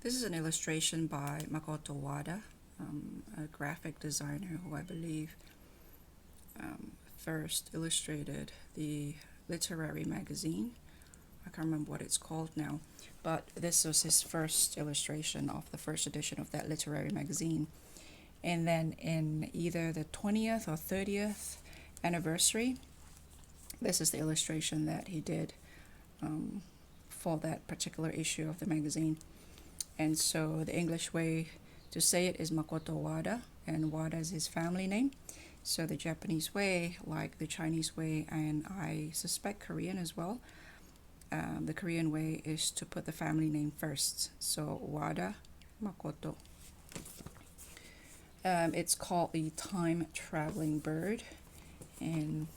This is an illustration by Makoto Wada, a graphic designer who I believe first illustrated the literary magazine. I can't remember what it's called now, but this was his first illustration of the first edition of that literary magazine. And then in either the 20th or 30th anniversary, this is the illustration that he did for that particular issue of the magazine. And so the English way to say it is Makoto Wada, and Wada is his family name. So the Japanese way, like the Chinese way, and I suspect Korean as well, the Korean way is to put the family name first. So Wada Makoto. It's called the time-traveling bird, and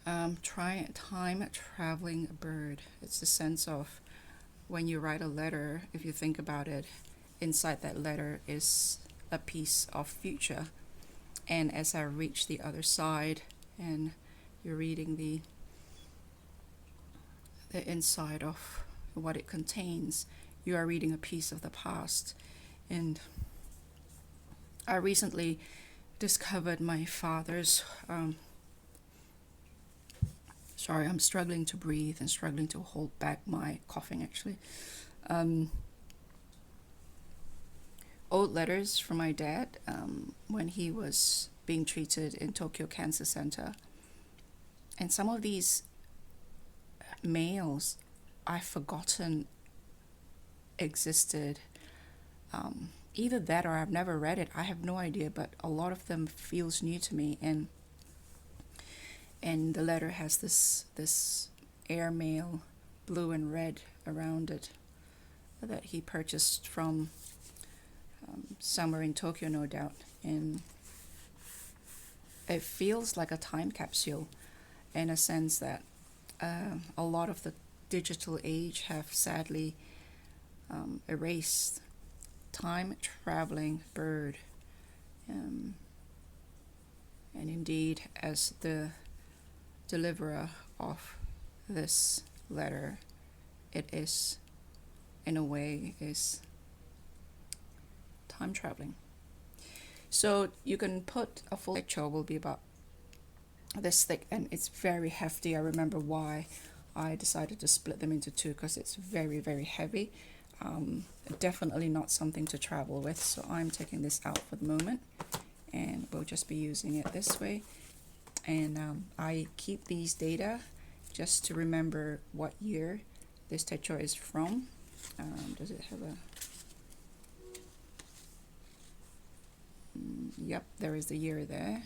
time-traveling bird. It's the sense of when you write a letter, if you think about it, inside that letter is a piece of future. And as I reach the other side and you're reading the inside of what it contains, you are reading a piece of the past. And I recently discovered my father's sorry, I'm struggling to breathe and struggling to hold back my coughing actually. Old letters from my dad when he was being treated in Tokyo Cancer Center. And some of these mails I've forgotten existed. Either that or I've never read it. I have no idea, but a lot of them feels new to me. And the letter has this airmail, blue and red around it, that he purchased from somewhere in Tokyo, no doubt. And it feels like a time capsule in a sense that a lot of the digital age have sadly erased time-traveling bird. And indeed, as the deliverer of this letter, it is, in a way, is time traveling. So you can put a full Techo, will be about this thick, and it's very hefty. I remember why I decided to split them into two, because it's very, very heavy. Definitely not something to travel with, so I'm taking this out for the moment, and we'll just be using it this way. And I keep these data just to remember what year this Techo is from. Does it have a... yep, there is the year there.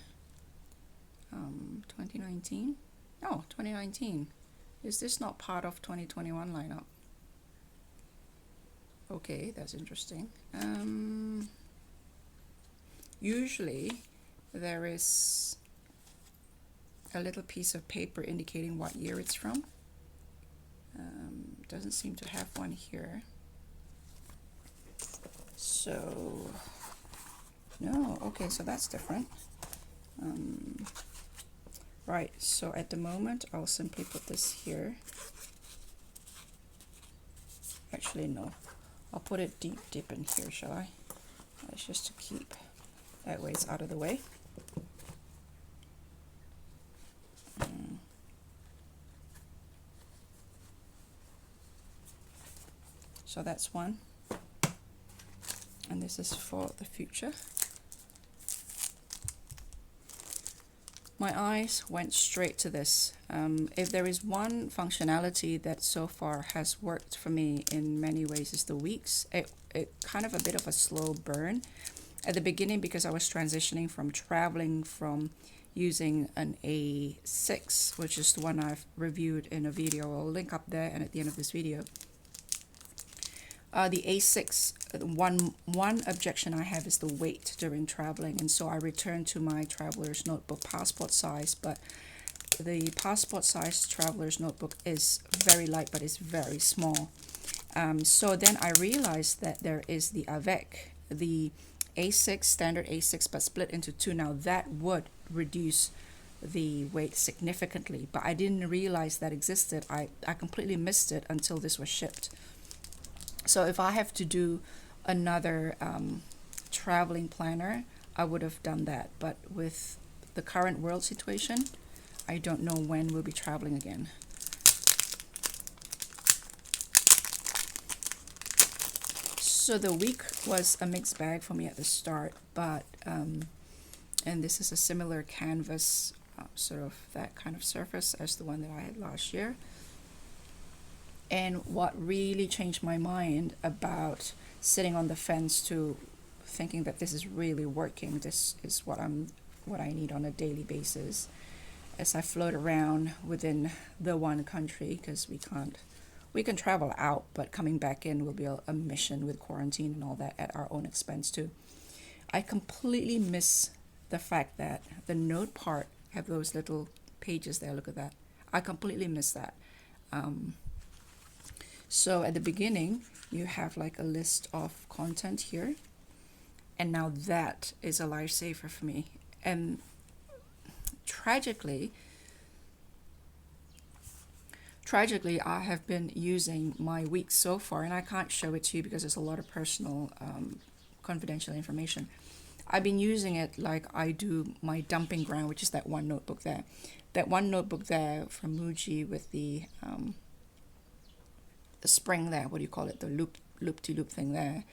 2019? Oh, 2019. Is this not part of 2021 lineup? Okay, that's interesting. Usually there is a little piece of paper indicating what year it's from. Doesn't seem to have one here. So, no, okay, so that's different. Right, so at the moment, I'll simply put this here. Actually, no. I'll put it deep in here, shall I? That's just to keep, that way it's out of the way. So that's one, and this is for the future. My eyes went straight to this. If there is one functionality that so far has worked for me in many ways, is the weeks. It kind of a bit of a slow burn at the beginning, because I was transitioning from traveling from using an A6, which is the one I've reviewed in a video. I'll link up there and at the end of this video. The A6, one objection I have is the weight during traveling, and so I returned to my traveler's notebook passport size, but the passport size traveler's notebook is very light, but it's very small. So then I realized that there is the avec, the A6, standard A6, but split into two. Now that would reduce the weight significantly, but I didn't realize that existed. I completely missed it until this was shipped. So if I have to do another traveling planner, I would have done that. But with the current world situation, I don't know when we'll be traveling again. So the week was a mixed bag for me at the start, but and this is a similar canvas, sort of that kind of surface as the one that I had last year. And what really changed my mind about sitting on the fence to thinking that this is really working, this is what I need on a daily basis, as I float around within the one country, because we can travel out, but coming back in will be a mission with quarantine and all that at our own expense too. I completely miss the fact that the note part have those little pages there. Look at that. I completely miss that. Um, so at the beginning, you have like a list of content here, and now that is a lifesaver for me. And tragically, I have been using my week so far, and I can't show it to you because it's a lot of personal, confidential information. I've been using it like I do my dumping ground, which is that one notebook there. That one notebook there from Muji with the spring there, what do you call it? The loop-de-loop thing there.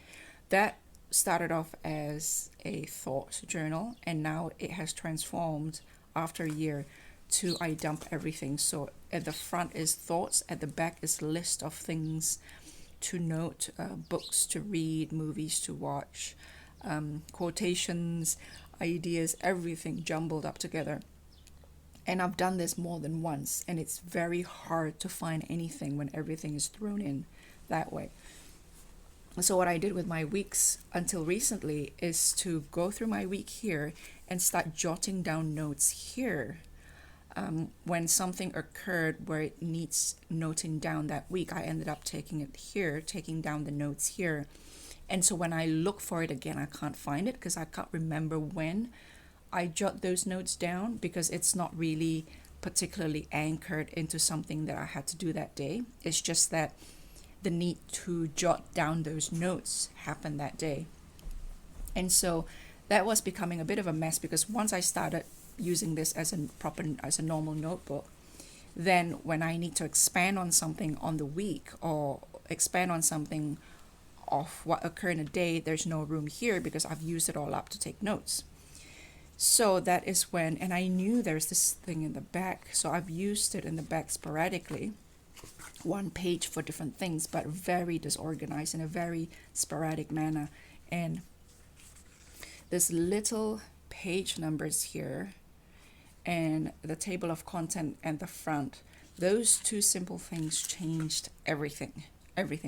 That started off as a thought journal, and now it has transformed after a year to I dump everything. So at the front is thoughts, at the back is list of things to note, books to read, movies to watch, quotations, ideas, everything jumbled up together. And I've done this more than once, and it's very hard to find anything when everything is thrown in that way. So what I did with my weeks until recently is to go through my week here and start jotting down notes here. When something occurred where it needs noting down that week, I ended up taking it here, taking down the notes here. And so when I look for it again, I can't find it because I can't remember when I jot those notes down, because it's not really particularly anchored into something that I had to do that day. It's just that the need to jot down those notes happened that day. And so that was becoming a bit of a mess, because once I started using this as a normal notebook, then when I need to expand on something on the week or expand on something of what occurred in a day, there's no room here because I've used it all up to take notes. So that is when, and I knew there's this thing in the back, so I've used it in the back sporadically, one page for different things, but very disorganized in a very sporadic manner. And this little page numbers here and the table of content and the front, those two simple things changed everything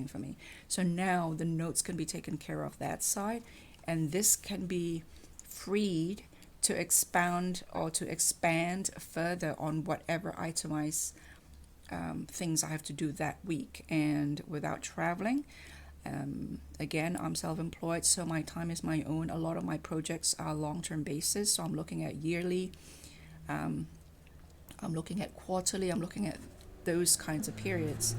for me. So now the notes can be taken care of that side, and this can be freed to expound or to expand further on whatever itemized things I have to do that week. And without traveling, again, I'm self-employed, so my time is my own. A lot of my projects are long-term basis, so I'm looking at yearly, I'm looking at quarterly, I'm looking at those kinds of periods.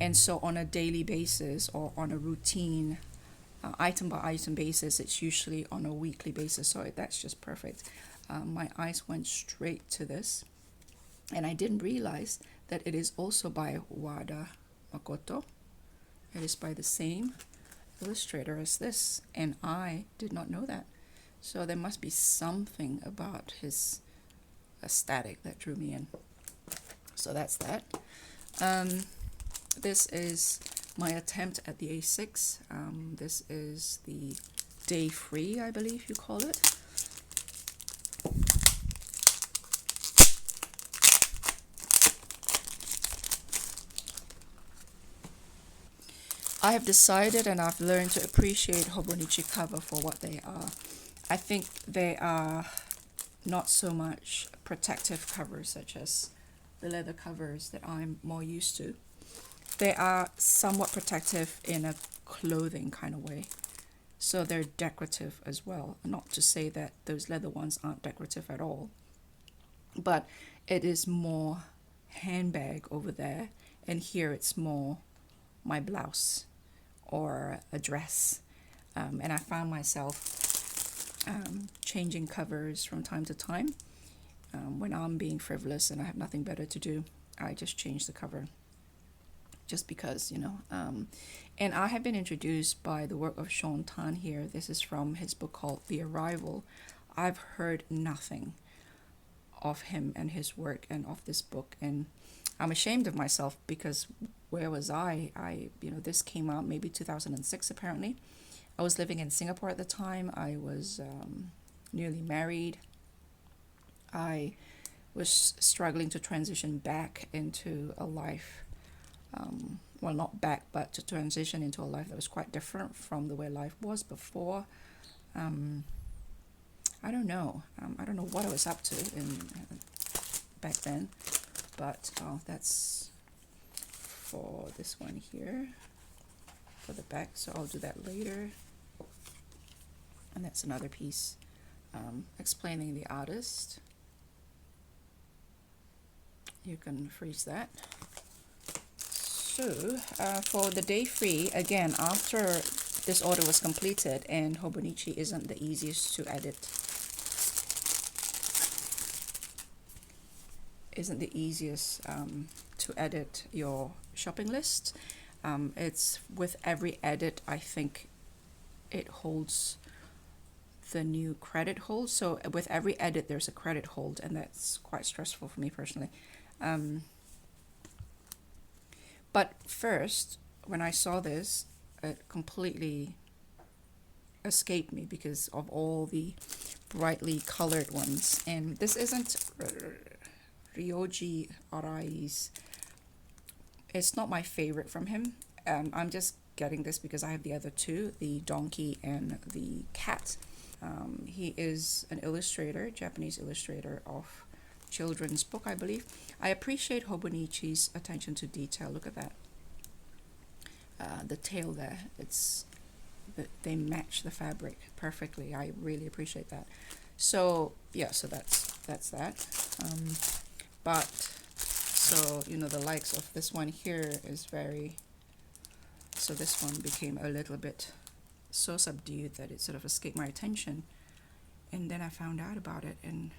And so on a daily basis or on a routine, item by item basis, it's usually on a weekly basis. So that's just perfect. My eyes went straight to this, and I didn't realize that it is also by Wada Makoto. It is by the same illustrator as this, and I did not know that. So there must be something about his aesthetic that drew me in. So that's that. This is my attempt at the A6. This is the day 3, I believe you call it. I have decided and I've learned to appreciate Hobonichi cover for what they are. I think they are not so much protective covers such as the leather covers that I'm more used to. They are somewhat protective in a clothing kind of way. So they're decorative as well. Not to say that those leather ones aren't decorative at all. But it is more handbag over there, and here it's more my blouse or a dress. And I found myself changing covers from time to time. When I'm being frivolous and I have nothing better to do, I just change the cover just because, you know. And I have been introduced by the work of Shaun Tan here. This is from his book called The Arrival. I've heard nothing of him and his work and of this book, and I'm ashamed of myself because where was I? This came out maybe 2006 apparently. I was living in Singapore at the time. I was newly married. I was struggling to transition back into a life, well, not back, but to transition into a life that was quite different from the way life was before. I don't know. I don't know what I was up to back then, but that's for this one here, for the back, so I'll do that later. And that's another piece explaining the artist. You can freeze that. So for the day free, again, after this order was completed, and Hobonichi isn't the easiest to edit, to edit your shopping list. It's with every edit, I think it holds the new credit hold. So with every edit, there's a credit hold, and that's quite stressful for me personally. But first, when I saw this, it completely escaped me because of all the brightly colored ones. And this isn't Ryoji Arai's. It's not my favorite from him. I'm just getting this because I have the other two, the donkey and the cat. He is an illustrator, Japanese illustrator of children's book, I believe. I appreciate Hobonichi's attention to detail. Look at that. The tail there, they match the fabric perfectly. I really appreciate that. So yeah, so that's that. But so, you know, the likes of this one here is very, so this one became a little bit so subdued that it sort of escaped my attention. And then I found out about it, and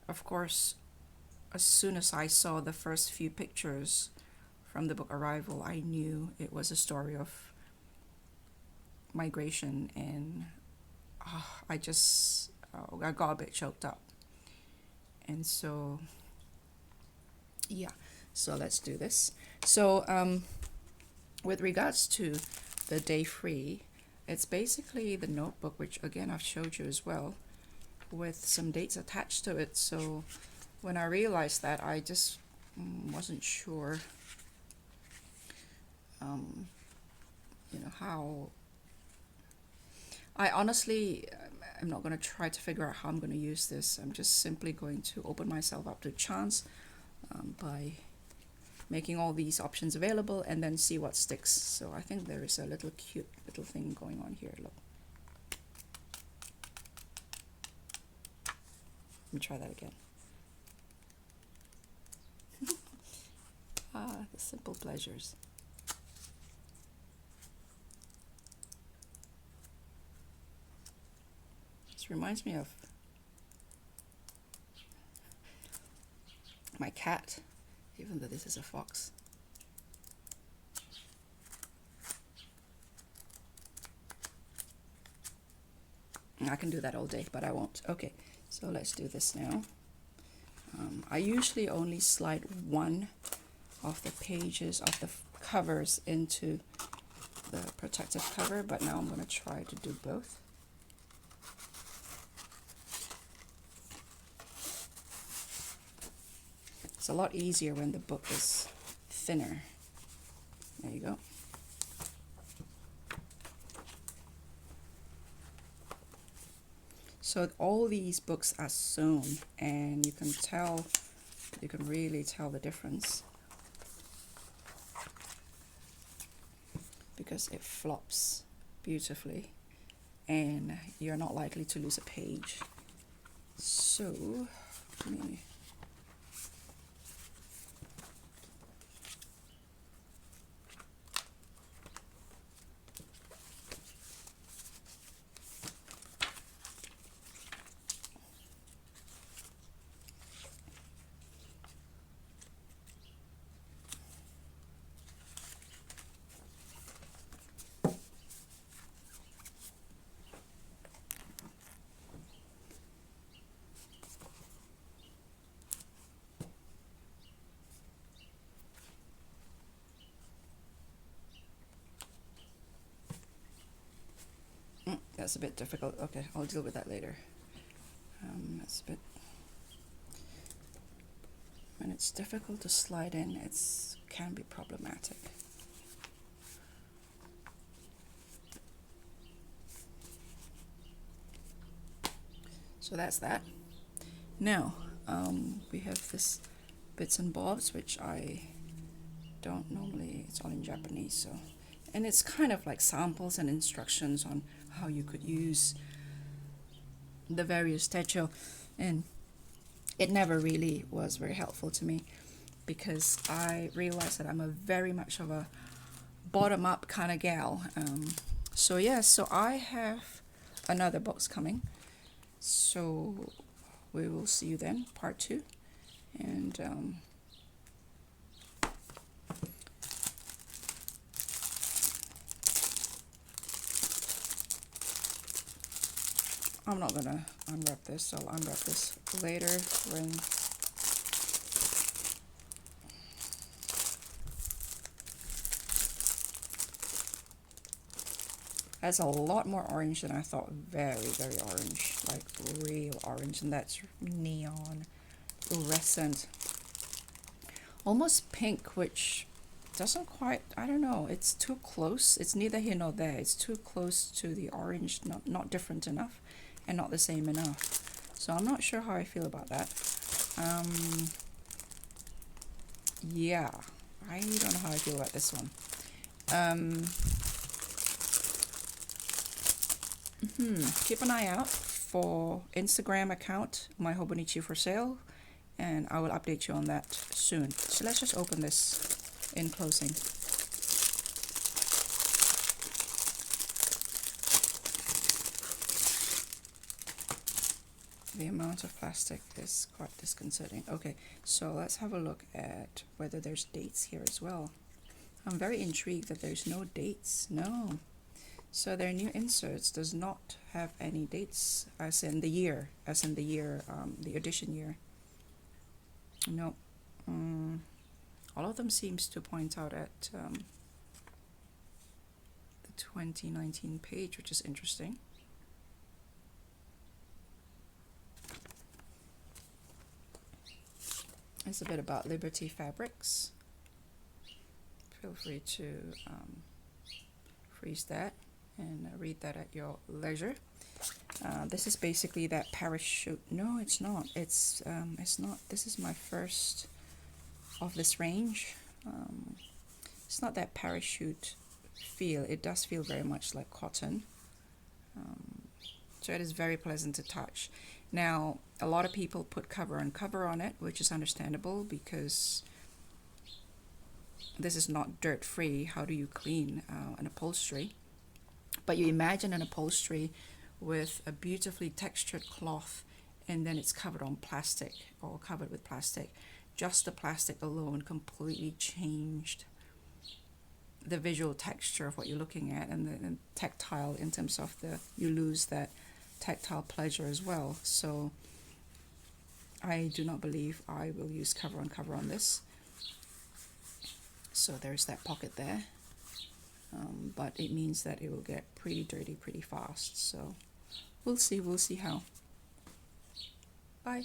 of course, as soon as I saw the first few pictures from the book Arrival, I knew it was a story of migration, and I got a bit choked up. And so yeah, so let's do this. So with regards to the day free, it's basically the notebook, which again I've showed you as well, with some dates attached to it. So when I realized that, I just wasn't sure how. I honestly am not going to try to figure out how I'm going to use this. I'm just simply going to open myself up to chance by making all these options available and then see what sticks. So I think there is a little cute little thing going on here. Look. Let me try that again. The simple pleasures. This reminds me of my cat, even though this is a fox. I can do that all day, but I won't. Okay, so let's do this now. I usually only slide one of the pages of the covers into the protective cover, but now I'm going to try to do both. It's a lot easier when the book is thinner. There you go. So all these books are sewn, and you can really tell the difference because it flops beautifully and you're not likely to lose a page. So let me that's a bit difficult. Okay, I'll deal with that later. It's a bit, when it's difficult to slide in, it's can be problematic. So that's that. Now we have this bits and bobs, which I don't normally, it's all in Japanese, so, and it's kind of like samples and instructions on how you could use the various techo, and it never really was very helpful to me because I realized that I'm a very much of a bottom-up kind of gal. So yeah, so I have another box coming, so we will see you then, part 2, and I'm not gonna unwrap this. I'll unwrap this later when has a lot more orange than I thought. Very, very orange, like real orange, and that's neon, fluorescent, almost pink, which doesn't quite, I don't know, it's too close. It's neither here nor there. It's too close to the orange, not different enough and not the same enough. So I'm not sure how I feel about that. Yeah, I don't know how I feel about this one. Keep an eye out for Instagram account, my Hobonichi for sale, and I will update you on that soon. So let's just open this in closing. The amount of plastic is quite disconcerting. Okay, so let's have a look at whether there's dates here as well. I'm very intrigued that there's no dates. No. So their new inserts does not have any dates as in the year, the edition year. No. All of them seems to point out at the 2019 page, which is interesting. It's a bit about Liberty Fabrics. Feel free to freeze that and read that at your leisure. This is basically that parachute. No, it's not. It's not. This is my first of this range. It's not that parachute feel. It does feel very much like cotton. So it is very pleasant to touch. Now, a lot of people put cover on it, which is understandable because this is not dirt free. How do you clean an upholstery? But you imagine an upholstery with a beautifully textured cloth and then it's covered on plastic or covered with plastic. Just the plastic alone completely changed the visual texture of what you're looking at, and the tactile in terms of you lose that tactile pleasure as well. So I do not believe I will use cover on this. So there's that pocket there, but it means that it will get pretty dirty pretty fast. So we'll see how. Bye.